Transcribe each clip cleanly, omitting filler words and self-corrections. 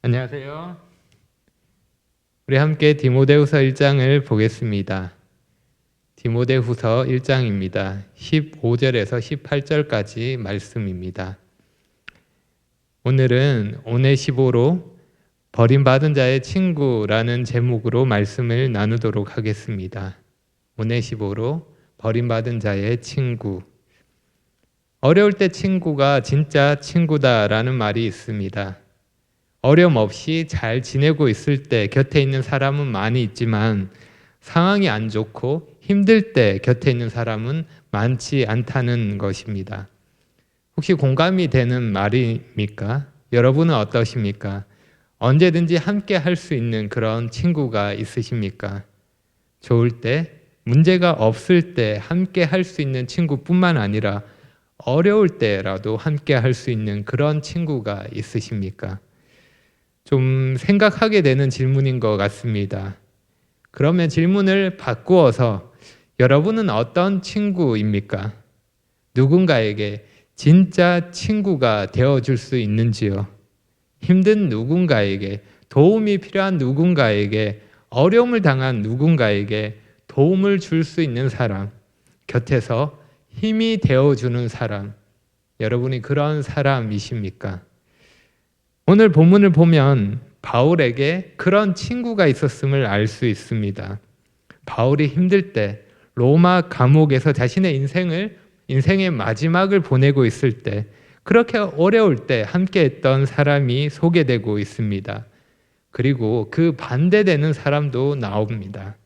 안녕하세요. 우리 함께 디모데후서 1장을 보겠습니다. 디모데후서 1장입니다. 15절에서 18절까지 말씀입니다. 오늘은 오네시보로 버림받은 자의 친구라는 제목으로 말씀을 나누도록 하겠습니다. 오네시보로 버림받은 자의 친구. 어려울 때 친구가 진짜 친구다라는 말이 있습니다. 어려움 없이 잘 지내고 있을 때 곁에 있는 사람은 많이 있지만 상황이 안 좋고 힘들 때 곁에 있는 사람은 많지 않다는 것입니다. 혹시 공감이 되는 말입니까? 여러분은 어떠십니까? 언제든지 함께 할 수 있는 그런 친구가 있으십니까? 좋을 때, 문제가 없을 때 함께 할 수 있는 친구뿐만 아니라 어려울 때라도 함께 할 수 있는 그런 친구가 있으십니까? 좀 생각하게 되는 질문인 것 같습니다. 그러면 질문을 바꾸어서 여러분은 어떤 친구입니까? 누군가에게 진짜 친구가 되어줄 수 있는지요? 힘든 누군가에게, 도움이 필요한 누군가에게, 어려움을 당한 누군가에게 도움을 줄 수 있는 사람, 곁에서 힘이 되어주는 사람, 여러분이 그런 사람이십니까? 오늘 본문을 보면 바울에게 그런 친구가 있었음을 알 수 있습니다. 바울이 힘들 때 로마 감옥에서 자신의 인생의 마지막을 보내고 있을 때 그렇게 어려울 때 함께했던 사람이 소개되고 있습니다. 그리고 그 반대되는 사람도 나옵니다.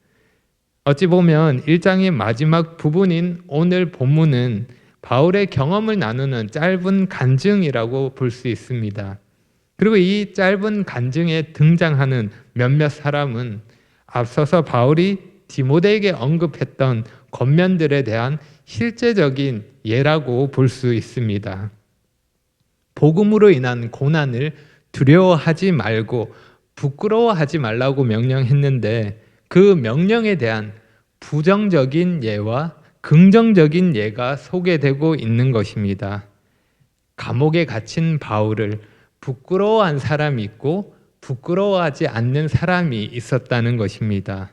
어찌 보면 1장의 마지막 부분인 오늘 본문은 바울의 경험을 나누는 짧은 간증이라고 볼 수 있습니다. 그리고 이 짧은 간증에 등장하는 몇몇 사람은 앞서서 바울이 디모데에게 언급했던 권면들에 대한 실제적인 예라고 볼 수 있습니다. 복음으로 인한 고난을 두려워하지 말고 부끄러워하지 말라고 명령했는데 그 명령에 대한 부정적인 예와 긍정적인 예가 소개되고 있는 것입니다. 감옥에 갇힌 바울을 부끄러워한 사람이 있고 부끄러워하지 않는 사람이 있었다는 것입니다.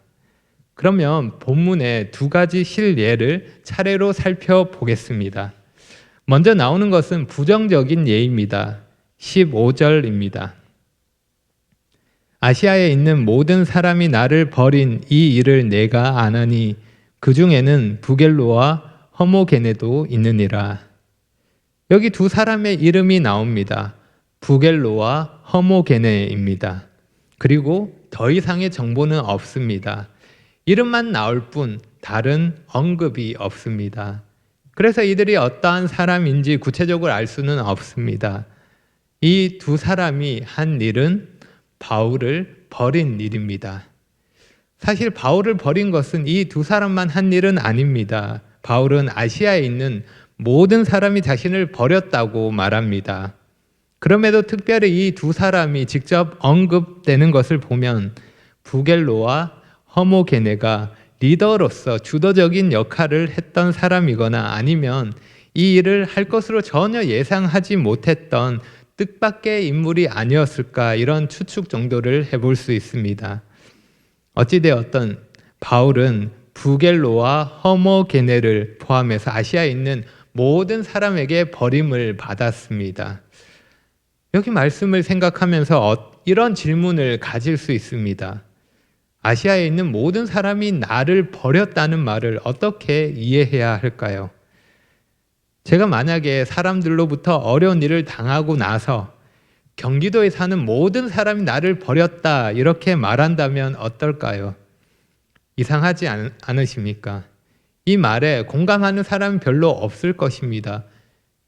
그러면 본문의 두 가지 실예를 차례로 살펴보겠습니다. 먼저 나오는 것은 부정적인 예입니다. 15절입니다. 아시아에 있는 모든 사람이 나를 버린 이 일을 내가 아나니 그 중에는 부겔로와 허모게네도 있느니라. 여기 두 사람의 이름이 나옵니다. 부겔로와 허모게네입니다. 그리고 더 이상의 정보는 없습니다. 이름만 나올 뿐 다른 언급이 없습니다. 그래서 이들이 어떠한 사람인지 구체적으로 알 수는 없습니다. 이 두 사람이 한 일은 바울을 버린 일입니다. 사실 바울을 버린 것은 이 두 사람만 한 일은 아닙니다. 바울은 아시아에 있는 모든 사람이 자신을 버렸다고 말합니다. 그럼에도 특별히 이 두 사람이 직접 언급되는 것을 보면 부겔로와 허모게네가 리더로서 주도적인 역할을 했던 사람이거나 아니면 이 일을 할 것으로 전혀 예상하지 못했던 뜻밖의 인물이 아니었을까 이런 추측 정도를 해볼 수 있습니다. 어찌되었든 바울은 부겔로와 허모게네를 포함해서 아시아에 있는 모든 사람에게 버림을 받았습니다. 여기 말씀을 생각하면서 이런 질문을 가질 수 있습니다. 아시아에 있는 모든 사람이 나를 버렸다는 말을 어떻게 이해해야 할까요? 제가 만약에 사람들로부터 어려운 일을 당하고 나서 경기도에 사는 모든 사람이 나를 버렸다 이렇게 말한다면 어떨까요? 이상하지 않으십니까? 이 말에 공감하는 사람이 별로 없을 것입니다.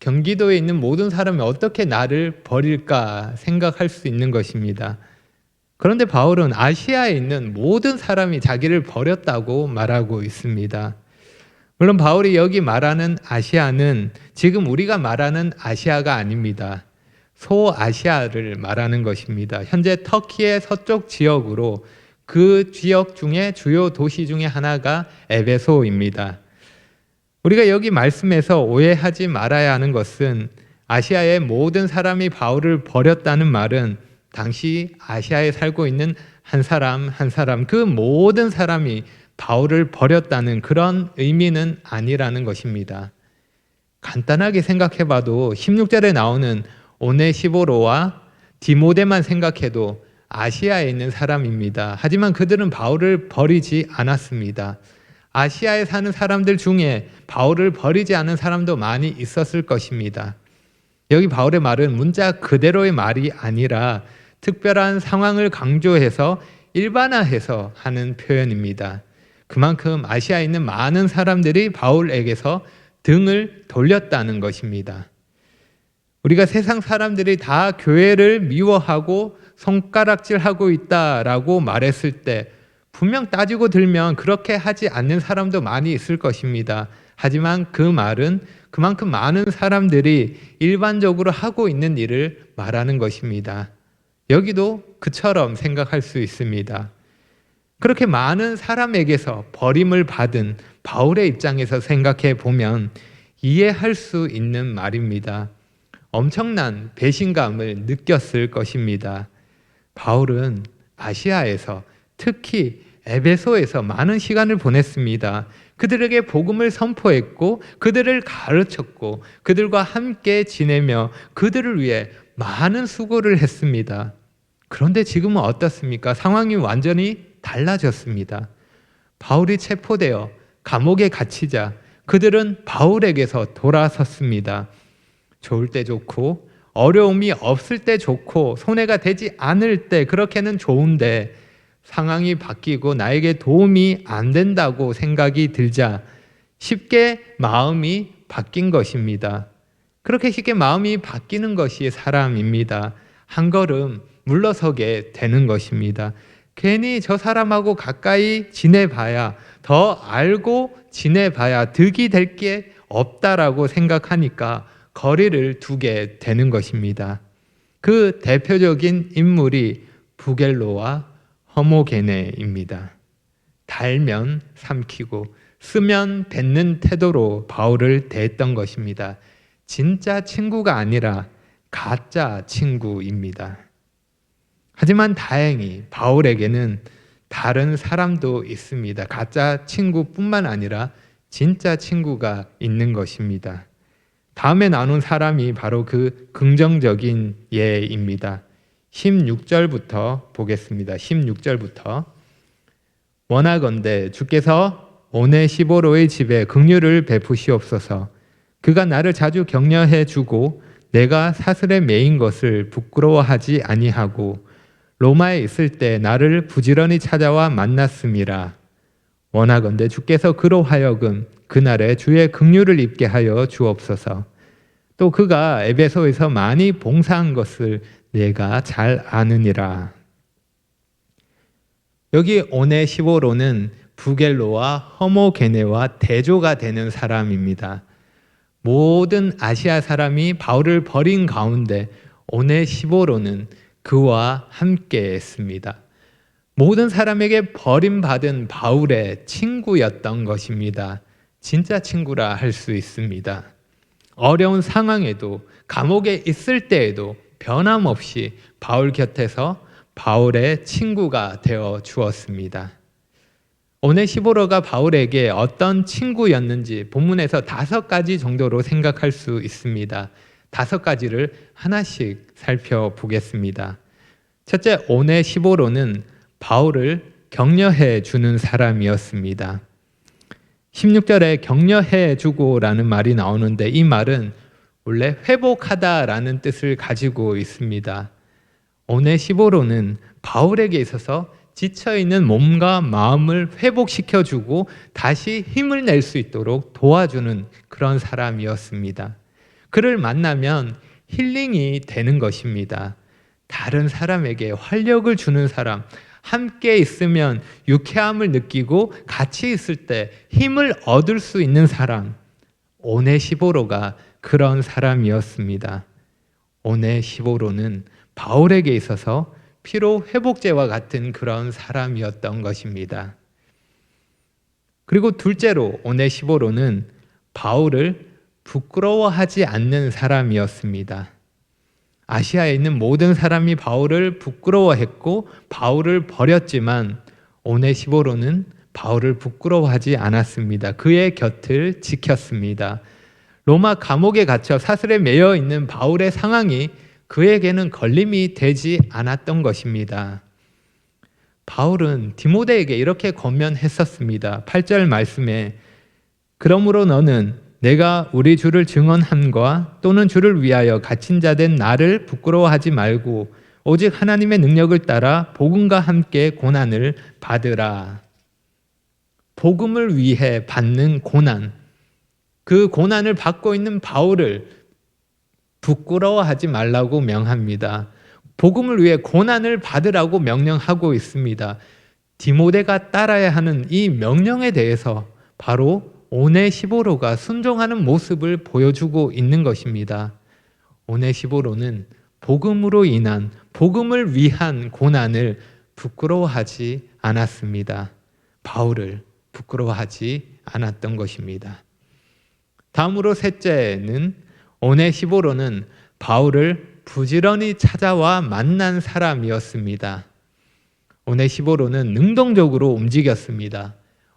경기도에 있는 모든 사람이 어떻게 나를 버릴까 생각할 수 있는 것입니다. 그런데 바울은 아시아에 있는 모든 사람이 자기를 버렸다고 말하고 있습니다. 물론 바울이 여기 말하는 아시아는 지금 우리가 말하는 아시아가 아닙니다. 소아시아를 말하는 것입니다. 현재 터키의 서쪽 지역으로 그 지역 중에 주요 도시 중에 하나가 에베소입니다. 우리가 여기 말씀에서 오해하지 말아야 하는 것은 아시아의 모든 사람이 바울을 버렸다는 말은 당시 아시아에 살고 있는 한 사람 한 사람, 그 모든 사람이 바울을 버렸다는 그런 의미는 아니라는 것입니다. 간단하게 생각해 봐도 16절에 나오는 오네시보로와 디모데만 생각해도 아시아에 있는 사람입니다. 하지만 그들은 바울을 버리지 않았습니다. 아시아에 사는 사람들 중에 바울을 버리지 않은 사람도 많이 있었을 것입니다. 여기 바울의 말은 문자 그대로의 말이 아니라 특별한 상황을 강조해서 일반화해서 하는 표현입니다. 그만큼 아시아에 있는 많은 사람들이 바울에게서 등을 돌렸다는 것입니다. 우리가 세상 사람들이 다 교회를 미워하고 손가락질하고 있다라고 말했을 때 분명 따지고 들면 그렇게 하지 않는 사람도 많이 있을 것입니다. 하지만 그 말은 그만큼 많은 사람들이 일반적으로 하고 있는 일을 말하는 것입니다. 여기도 그처럼 생각할 수 있습니다. 그렇게 많은 사람에게서 버림을 받은 바울의 입장에서 생각해 보면 이해할 수 있는 말입니다. 엄청난 배신감을 느꼈을 것입니다. 바울은 아시아에서, 특히 에베소에서 많은 시간을 보냈습니다. 그들에게 복음을 선포했고 그들을 가르쳤고 그들과 함께 지내며 그들을 위해 많은 수고를 했습니다. 그런데 지금은 어떻습니까? 상황이 완전히 달라졌습니다. 바울이 체포되어 감옥에 갇히자 그들은 바울에게서 돌아섰습니다. 좋을 때 좋고 어려움이 없을 때 좋고 손해가 되지 않을 때 그렇게는 좋은데 상황이 바뀌고 나에게 도움이 안 된다고 생각이 들자 쉽게 마음이 바뀐 것입니다. 그렇게 쉽게 마음이 바뀌는 것이 사람입니다. 한 걸음 물러서게 되는 것입니다. 괜히 저 사람하고 가까이 지내봐야, 더 알고 지내봐야 득이 될 게 없다라고 생각하니까 거리를 두게 되는 것입니다. 그 대표적인 인물이 부겔로와 허모게네입니다. 달면 삼키고 쓰면 뱉는 태도로 바울을 대했던 것입니다. 진짜 친구가 아니라 가짜 친구입니다. 하지만 다행히 바울에게는 다른 사람도 있습니다. 가짜 친구뿐만 아니라 진짜 친구가 있는 것입니다. 다음에 나눈 사람이 바로 그 긍정적인 예입니다. 16절부터 보겠습니다. 16절부터 원하건대 주께서 오네시보로의 집에 긍휼을 베푸시옵소서. 그가 나를 자주 격려해 주고 내가 사슬에 매인 것을 부끄러워하지 아니하고 로마에 있을 때 나를 부지런히 찾아와 만났음이라. 원하건대 주께서 그로 하여금 그날에 주의 긍휼을 입게 하여 주옵소서. 또 그가 에베소에서 많이 봉사한 것을 내가 잘 아느니라. 여기 오네시보로는 부겔로와 허모게네와 대조가 되는 사람입니다. 모든 아시아 사람이 바울을 버린 가운데 오네시보로는 그와 함께 했습니다. 모든 사람에게 버림받은 바울의 친구였던 것입니다. 진짜 친구라 할 수 있습니다. 어려운 상황에도 감옥에 있을 때에도 변함없이 바울 곁에서 바울의 친구가 되어 주었습니다. 오네시보로가 바울에게 어떤 친구였는지 본문에서 5가지 정도로 생각할 수 있습니다. 5가지를 하나씩 살펴보겠습니다. 첫째, 오네시보로는 바울을 격려해 주는 사람이었습니다. 16절에 격려해 주고라는 말이 나오는데 이 말은 원래 회복하다라는 뜻을 가지고 있습니다. 오네시보로는 바울에게 있어서 지쳐있는 몸과 마음을 회복시켜주고 다시 힘을 낼 수 있도록 도와주는 그런 사람이었습니다. 그를 만나면 힐링이 되는 것입니다. 다른 사람에게 활력을 주는 사람, 함께 있으면 유쾌함을 느끼고 같이 있을 때 힘을 얻을 수 있는 사람, 오네시보로가 그런 사람이었습니다. 오네시보로는 바울에게 있어서 피로 회복제와 같은 그런 사람이었던 것입니다. 그리고 둘째로 오네시보로는 바울을 부끄러워하지 않는 사람이었습니다. 아시아에 있는 모든 사람이 바울을 부끄러워했고 바울을 버렸지만 오네시보로는 바울을 부끄러워하지 않았습니다. 그의 곁을 지켰습니다. 로마 감옥에 갇혀 사슬에 매여 있는 바울의 상황이 그에게는 걸림이 되지 않았던 것입니다. 바울은 디모데에게 이렇게 권면했었습니다. 8절 말씀에 그러므로 너는 내가 우리 주를 증언함과 또는 주를 위하여 갇힌 자 된 나를 부끄러워하지 말고 오직 하나님의 능력을 따라 복음과 함께 고난을 받으라. 복음을 위해 받는 고난, 그 고난을 받고 있는 바울을 부끄러워하지 말라고 명합니다. 복음을 위해 고난을 받으라고 명령하고 있습니다. 디모데가 따라야 하는 이 명령에 대해서 바로 오네시보로가 순종하는 모습을 보여주고 있는 것입니다. 오네시보로는 복음으로 인한, 복음을 위한 고난을 부끄러워하지 않았습니다. 바울을 부끄러워하지 않았던 것입니다. 다음으로 셋째는 오네시보로는 바울을 부지런히 찾아와 만난 사람이었습니다. 오네시보로는 능동적으로 움직였습니다.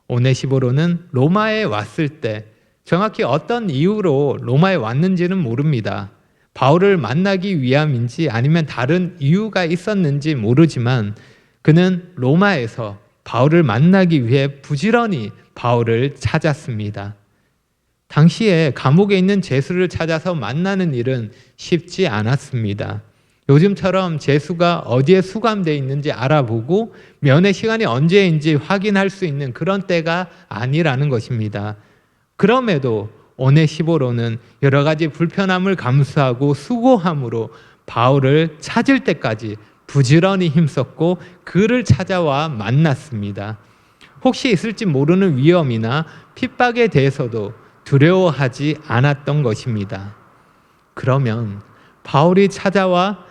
오네시보로는 로마에 왔을 때 정확히 어떤 이유로 로마에 왔는지는 모릅니다. 바울을 만나기 위함인지 아니면 다른 이유가 있었는지 모르지만 그는 로마에서 바울을 만나기 위해 부지런히 바울을 찾았습니다. 당시에 감옥에 있는 죄수를 찾아서 만나는 일은 쉽지 않았습니다. 요즘처럼 죄수가 어디에 수감되어 있는지 알아보고 면회 시간이 언제인지 확인할 수 있는 그런 때가 아니라는 것입니다. 그럼에도 오네시보로는 여러 가지 불편함을 감수하고 수고함으로 바울을 찾을 때까지 부지런히 힘썼고 그를 찾아와 만났습니다. 혹시 있을지 모르는 위험이나 핍박에 대해서도 두려워하지 않았던 것입니다. 그러면 바울을 찾아와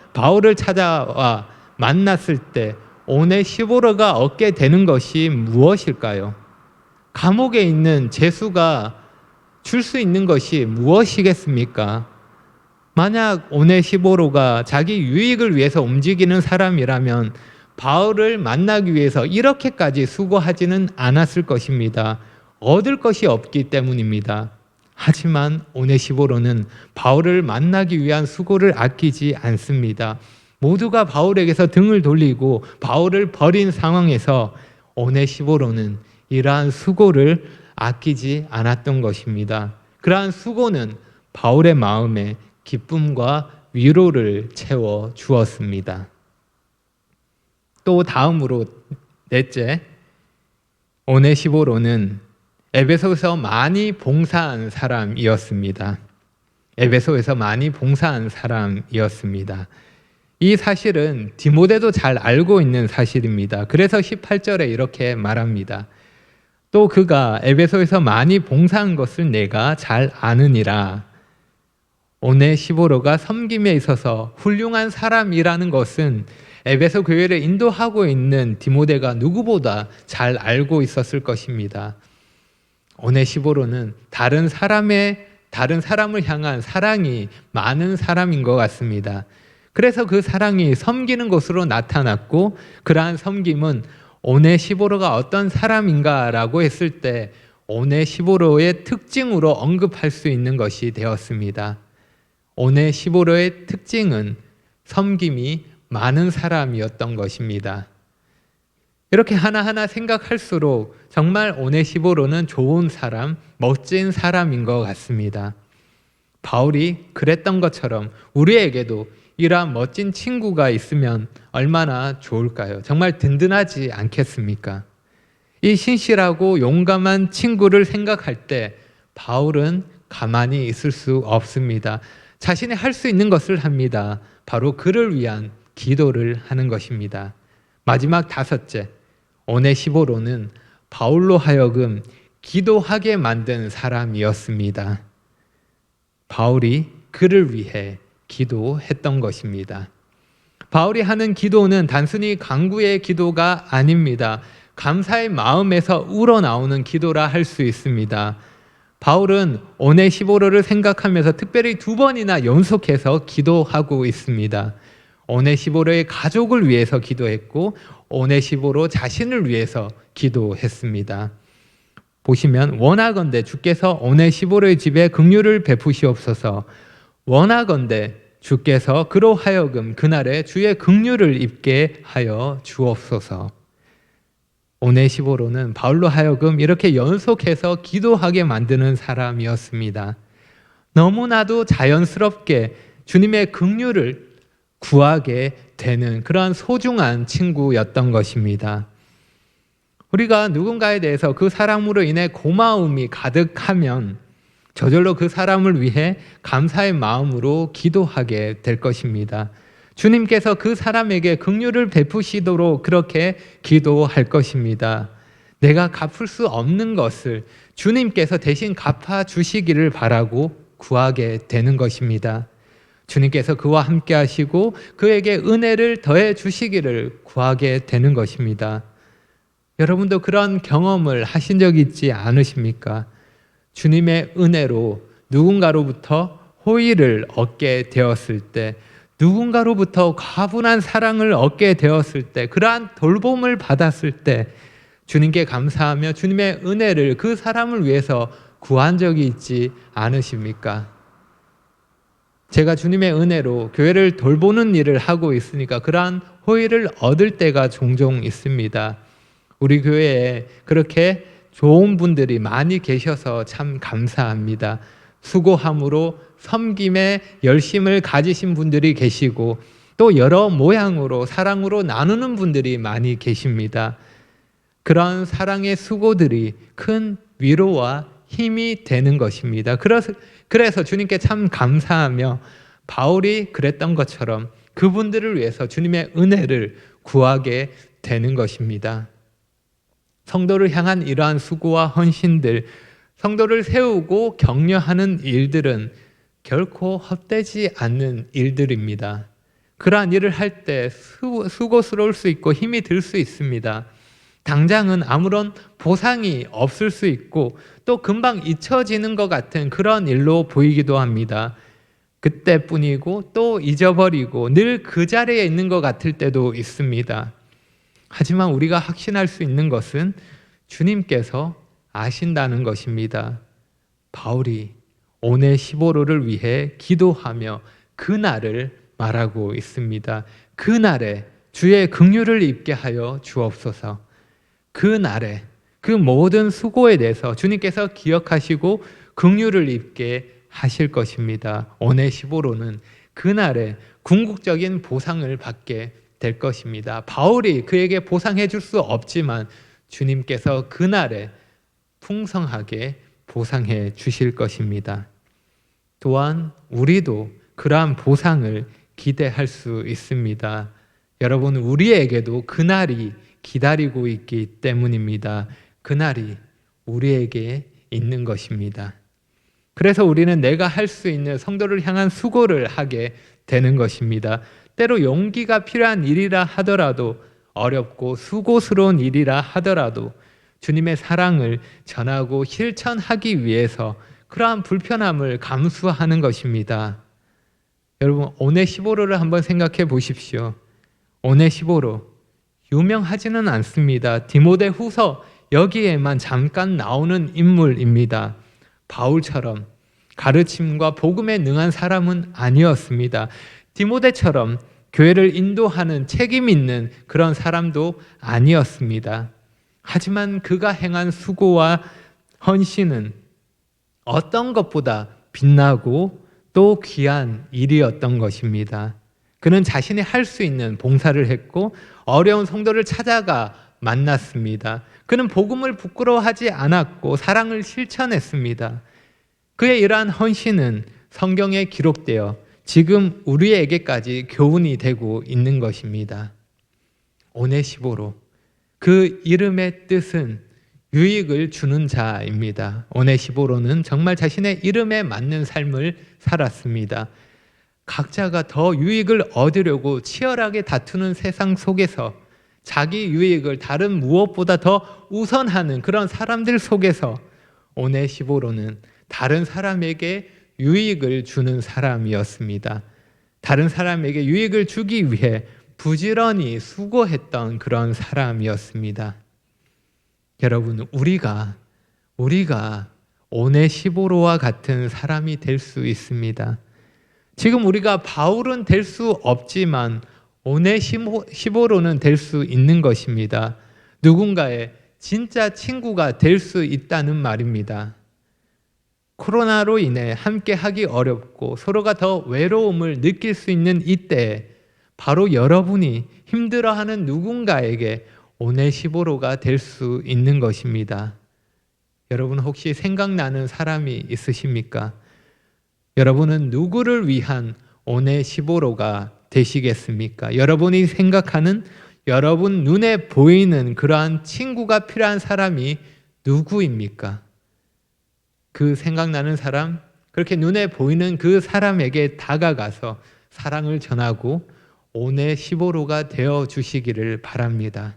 만났을 때 오네시보로가 얻게 되는 것이 무엇일까요? 감옥에 있는 죄수가 줄 수 있는 것이 무엇이겠습니까? 만약 오네시보로가 자기 유익을 위해서 움직이는 사람이라면 바울을 만나기 위해서 이렇게까지 수고하지는 않았을 것입니다. 얻을 것이 없기 때문입니다. 하지만 오네시보로는 바울을 만나기 위한 수고를 아끼지 않습니다. 모두가 바울에게서 등을 돌리고 바울을 버린 상황에서 오네시보로는 이러한 수고를 아끼지 않았던 것입니다. 그러한 수고는 바울의 마음에 기쁨과 위로를 채워 주었습니다. 또 다음으로 넷째, 오네시보로는 에베소에서 많이 봉사한 사람이었습니다. 에베소에서 많이 봉사한 사람이었습니다. 이 사실은 디모데도 잘 알고 있는 사실입니다. 그래서 18절에 이렇게 말합니다. 또 그가 에베소에서 많이 봉사한 것을 내가 잘 아느니라. 오네시보로가 섬김에 있어서 훌륭한 사람이라는 것은 에베소 교회를 인도하고 있는 디모데가 누구보다 잘 알고 있었을 것입니다. 오네시보로는 다른 사람을 향한 사랑이 많은 사람인 것 같습니다. 그래서 그 사랑이 섬기는 것으로 나타났고 그러한 섬김은 오네시보로가 어떤 사람인가라고 했을 때 오네시보로의 특징으로 언급할 수 있는 것이 되었습니다. 오네시보로의 특징은 섬김이 많은 사람이었던 것입니다. 이렇게 하나하나 생각할수록 정말 오네시보로는 좋은 사람, 멋진 사람인 것 같습니다. 바울이 그랬던 것처럼 우리에게도 이러한 멋진 친구가 있으면 얼마나 좋을까요? 정말 든든하지 않겠습니까? 이 신실하고 용감한 친구를 생각할 때 바울은 가만히 있을 수 없습니다. 자신이 할 수 있는 것을 합니다. 바로 그를 위한 기도를 하는 것입니다. 마지막 다섯째, 오네시보로는 바울로 하여금 기도하게 만든 사람이었습니다. 바울이 그를 위해 기도했던 것입니다. 바울이 하는 기도는 단순히 간구의 기도가 아닙니다. 감사의 마음에서 우러나오는 기도라 할 수 있습니다. 바울은 오네시보로를 생각하면서 특별히 2번이나 연속해서 기도하고 있습니다. 오네시보로의 가족을 위해서 기도했고 오네시보로 자신을 위해서 기도했습니다. 보시면 원하건대 주께서 오네시보로의 집에 긍휼을 베푸시옵소서. 원하건대 주께서 그로 하여금 그날에 주의 긍휼을 입게 하여 주옵소서. 오네시보로는 바울로 하여금 이렇게 연속해서 기도하게 만드는 사람이었습니다. 너무나도 자연스럽게 주님의 긍휼을 구하게 되는 그러한 소중한 친구였던 것입니다. 우리가 누군가에 대해서 그 사람으로 인해 고마움이 가득하면 저절로 그 사람을 위해 감사의 마음으로 기도하게 될 것입니다. 주님께서 그 사람에게 긍휼을 베푸시도록 그렇게 기도할 것입니다. 내가 갚을 수 없는 것을 주님께서 대신 갚아 주시기를 바라고 구하게 되는 것입니다. 주님께서 그와 함께 하시고 그에게 은혜를 더해 주시기를 구하게 되는 것입니다. 여러분도 그런 경험을 하신 적 있지 않으십니까? 주님의 은혜로 누군가로부터 호의를 얻게 되었을 때, 누군가로부터 과분한 사랑을 얻게 되었을 때, 그러한 돌봄을 받았을 때 주님께 감사하며 주님의 은혜를 그 사람을 위해서 구한 적이 있지 않으십니까? 제가 주님의 은혜로 교회를 돌보는 일을 하고 있으니까 그러한 호의를 얻을 때가 종종 있습니다. 우리 교회에 그렇게 좋은 분들이 많이 계셔서 참 감사합니다. 수고함으로 섬김에 열심을 가지신 분들이 계시고 또 여러 모양으로 사랑으로 나누는 분들이 많이 계십니다. 그런 사랑의 수고들이 큰 위로와 힘이 되는 것입니다. 그래서 주님께 참 감사하며 바울이 그랬던 것처럼 그분들을 위해서 주님의 은혜를 구하게 되는 것입니다. 성도를 향한 이러한 수고와 헌신들, 성도를 세우고 격려하는 일들은 결코 헛되지 않는 일들입니다. 그러한 일을 할 때 수고스러울 수 있고 힘이 들 수 있습니다. 당장은 아무런 보상이 없을 수 있고 또 금방 잊혀지는 것 같은 그런 일로 보이기도 합니다. 그때뿐이고 또 잊어버리고 늘 그 자리에 있는 것 같을 때도 있습니다. 하지만 우리가 확신할 수 있는 것은 주님께서 아신다는 것입니다. 바울이 오네시보로를 위해 기도하며 그날을 말하고 있습니다. 그날에 주의 긍휼을 입게 하여 주옵소서. 그날에 그 모든 수고에 대해서 주님께서 기억하시고 긍휼을 입게 하실 것입니다. 오네시보로는 그날에 궁극적인 보상을 받게 될 것입니다. 바울이 그에게 보상해 줄 수 없지만 주님께서 그날에 풍성하게 보상해 주실 것입니다. 또한 우리도 그러한 보상을 기대할 수 있습니다. 여러분, 우리에게도 그날이 기다리고 있기 때문입니다. 그날이 우리에게 있는 것입니다. 그래서 우리는 내가 할 수 있는 성도를 향한 수고를 하게 되는 것입니다. 때로 용기가 필요한 일이라 하더라도, 어렵고 수고스러운 일이라 하더라도 주님의 사랑을 전하고 실천하기 위해서 그러한 불편함을 감수하는 것입니다. 여러분, 오네시보로를 한번 생각해 보십시오. 오네시보로 유명하지는 않습니다. 디모데후서 여기에만 잠깐 나오는 인물입니다. 바울처럼 가르침과 복음에 능한 사람은 아니었습니다. 디모데처럼 교회를 인도하는 책임 있는 그런 사람도 아니었습니다. 하지만 그가 행한 수고와 헌신은 어떤 것보다 빛나고 또 귀한 일이었던 것입니다. 그는 자신이 할 수 있는 봉사를 했고 어려운 성도를 찾아가 만났습니다. 그는 복음을 부끄러워하지 않았고 사랑을 실천했습니다. 그의 이러한 헌신은 성경에 기록되어 지금 우리에게까지 교훈이 되고 있는 것입니다. 오네시보로, 그 이름의 뜻은 유익을 주는 자입니다. 오네시보로는 정말 자신의 이름에 맞는 삶을 살았습니다. 각자가 더 유익을 얻으려고 치열하게 다투는 세상 속에서 자기 유익을 다른 무엇보다 더 우선하는 그런 사람들 속에서 오네시보로는 다른 사람에게 유익을 주는 사람이었습니다. 다른 사람에게 유익을 주기 위해 부지런히 수고했던 그런 사람이었습니다. 여러분, 우리가 오네시보로와 같은 사람이 될 수 있습니다. 지금 우리가 바울은 될 수 없지만 오네시보로는 될 수 있는 것입니다. 누군가의 진짜 친구가 될 수 있다는 말입니다. 코로나로 인해 함께 하기 어렵고 서로가 더 외로움을 느낄 수 있는 이때에 바로 여러분이 힘들어하는 누군가에게 오네시보로가 될 수 있는 것입니다. 여러분 혹시 생각나는 사람이 있으십니까? 여러분은 누구를 위한 오네시보로가 되시겠습니까? 여러분이 생각하는, 여러분 눈에 보이는 그러한 친구가 필요한 사람이 누구입니까? 그 생각나는 사람, 그렇게 눈에 보이는 그 사람에게 다가가서 사랑을 전하고 오네시보로가 되어 주시기를 바랍니다.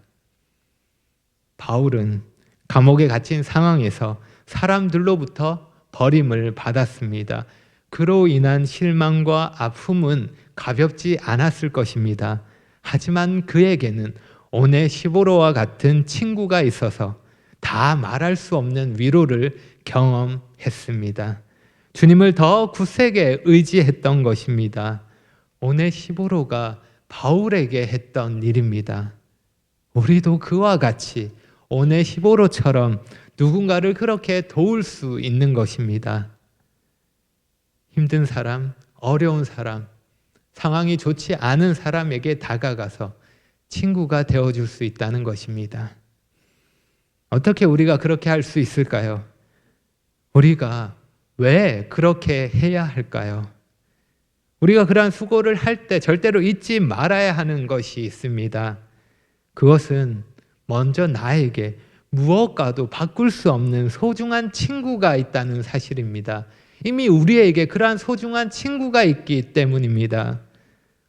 바울은 감옥에 갇힌 상황에서 사람들로부터 버림을 받았습니다. 그로 인한 실망과 아픔은 가볍지 않았을 것입니다. 하지만 그에게는 오네시보로와 같은 친구가 있어서 다 말할 수 없는 위로를 경험했습니다. 주님을 더 굳세게 의지했던 것입니다. 오네시보로가 바울에게 했던 일입니다. 우리도 그와 같이 오네시보로처럼 누군가를 그렇게 도울 수 있는 것입니다. 힘든 사람, 어려운 사람, 상황이 좋지 않은 사람에게 다가가서 친구가 되어줄 수 있다는 것입니다. 어떻게 우리가 그렇게 할 수 있을까요? 우리가 왜 그렇게 해야 할까요? 우리가 그러한 수고를 할 때 절대로 잊지 말아야 하는 것이 있습니다. 그것은 먼저 나에게 무엇과도 바꿀 수 없는 소중한 친구가 있다는 사실입니다. 이미 우리에게 그러한 소중한 친구가 있기 때문입니다.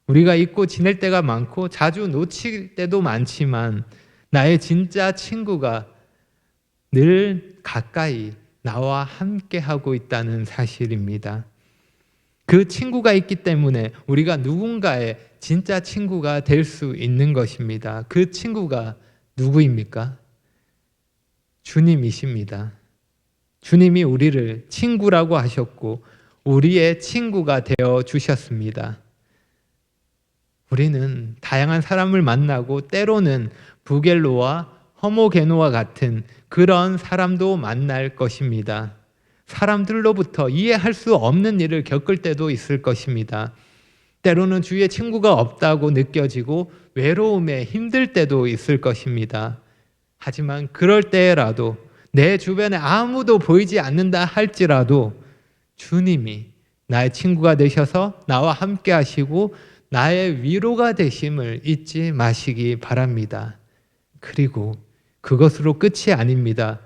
우리가 잊고 지낼 때가 많고 자주 놓칠 때도 많지만 나의 진짜 친구가 늘 가까이 나와 함께 하고 있다는 사실입니다. 그 친구가 있기 때문에 우리가 누군가의 진짜 친구가 될 수 있는 것입니다. 그 친구가 누구입니까? 주님이십니다. 주님이 우리를 친구라고 하셨고 우리의 친구가 되어 주셨습니다. 우리는 다양한 사람을 만나고 때로는 부겔로와 허모게노와 같은 그런 사람도 만날 것입니다. 사람들로부터 이해할 수 없는 일을 겪을 때도 있을 것입니다. 때로는 주위에 친구가 없다고 느껴지고 외로움에 힘들 때도 있을 것입니다. 하지만 그럴 때라도 내 주변에 아무도 보이지 않는다 할지라도 주님이 나의 친구가 되셔서 나와 함께 하시고 나의 위로가 되심을 잊지 마시기 바랍니다. 그리고 그것으로 끝이 아닙니다.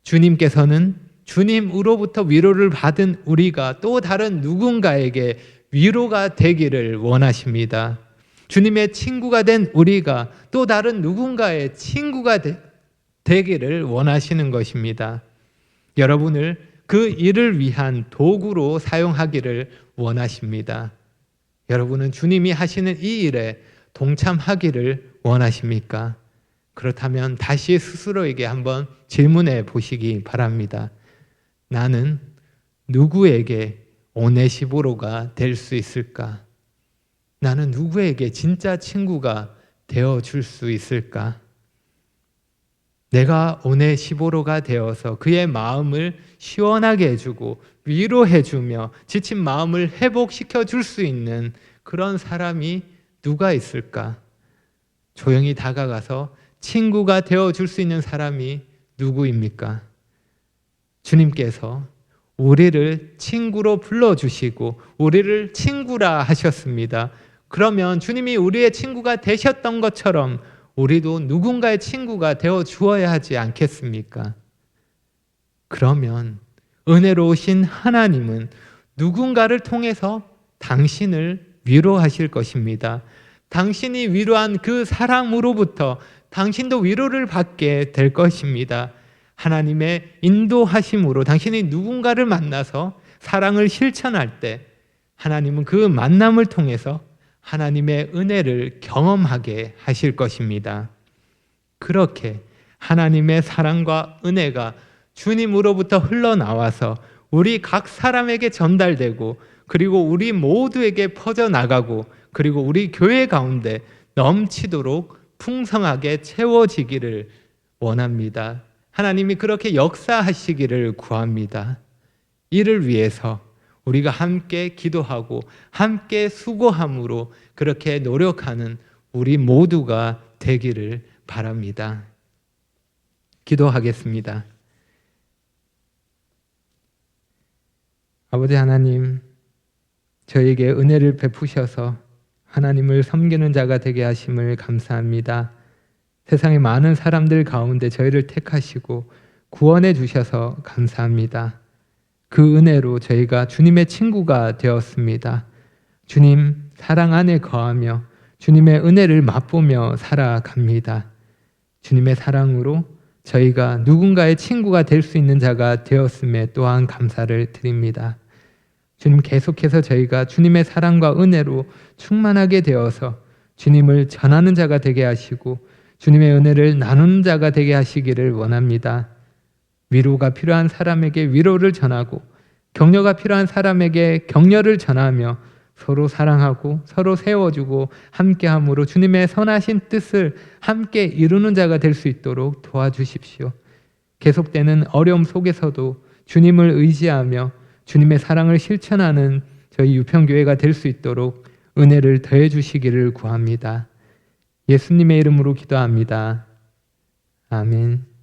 주님께서는 주님으로부터 위로를 받은 우리가 또 다른 누군가에게 위로가 되기를 원하십니다. 주님의 친구가 된 우리가 또 다른 누군가의 친구가 되기를 원하시는 것입니다. 여러분을 그 일을 위한 도구로 사용하기를 원하십니다. 여러분은 주님이 하시는 이 일에 동참하기를 원하십니까? 그렇다면 다시 스스로에게 한번 질문해 보시기 바랍니다. 나는 누구에게 오네시보로가 될 수 있을까? 나는 누구에게 진짜 친구가 되어 줄 수 있을까? 내가 오네시보로가 되어서 그의 마음을 시원하게 해주고 위로해주며 지친 마음을 회복시켜 줄 수 있는 그런 사람이 누가 있을까? 조용히 다가가서 친구가 되어 줄 수 있는 사람이 누구입니까? 주님께서 우리를 친구로 불러주시고 우리를 친구라 하셨습니다. 그러면 주님이 우리의 친구가 되셨던 것처럼 우리도 누군가의 친구가 되어 주어야 하지 않겠습니까? 그러면 은혜로우신 하나님은 누군가를 통해서 당신을 위로하실 것입니다. 당신이 위로한 그 사람으로부터 당신도 위로를 받게 될 것입니다. 하나님의 인도하심으로 당신이 누군가를 만나서 사랑을 실천할 때 하나님은 그 만남을 통해서 하나님의 은혜를 경험하게 하실 것입니다. 그렇게 하나님의 사랑과 은혜가 주님으로부터 흘러나와서 우리 각 사람에게 전달되고 그리고 우리 모두에게 퍼져나가고 그리고 우리 교회 가운데 넘치도록 풍성하게 채워지기를 원합니다. 하나님이 그렇게 역사하시기를 구합니다. 이를 위해서 우리가 함께 기도하고 함께 수고함으로 그렇게 노력하는 우리 모두가 되기를 바랍니다. 기도하겠습니다. 아버지 하나님, 저에게 은혜를 베푸셔서 하나님을 섬기는 자가 되게 하심을 감사합니다. 세상의 많은 사람들 가운데 저희를 택하시고 구원해 주셔서 감사합니다. 그 은혜로 저희가 주님의 친구가 되었습니다. 주님 사랑 안에 거하며 주님의 은혜를 맛보며 살아갑니다. 주님의 사랑으로 저희가 누군가의 친구가 될 수 있는 자가 되었음에 또한 감사를 드립니다. 주님 계속해서 저희가 주님의 사랑과 은혜로 충만하게 되어서 주님을 전하는 자가 되게 하시고 주님의 은혜를 나누는 자가 되게 하시기를 원합니다. 위로가 필요한 사람에게 위로를 전하고 격려가 필요한 사람에게 격려를 전하며 서로 사랑하고 서로 세워주고 함께함으로 주님의 선하신 뜻을 함께 이루는 자가 될 수 있도록 도와주십시오. 계속되는 어려움 속에서도 주님을 의지하며 주님의 사랑을 실천하는 저희 유평교회가 될 수 있도록 은혜를 더해 주시기를 구합니다. 예수님의 이름으로 기도합니다. 아멘.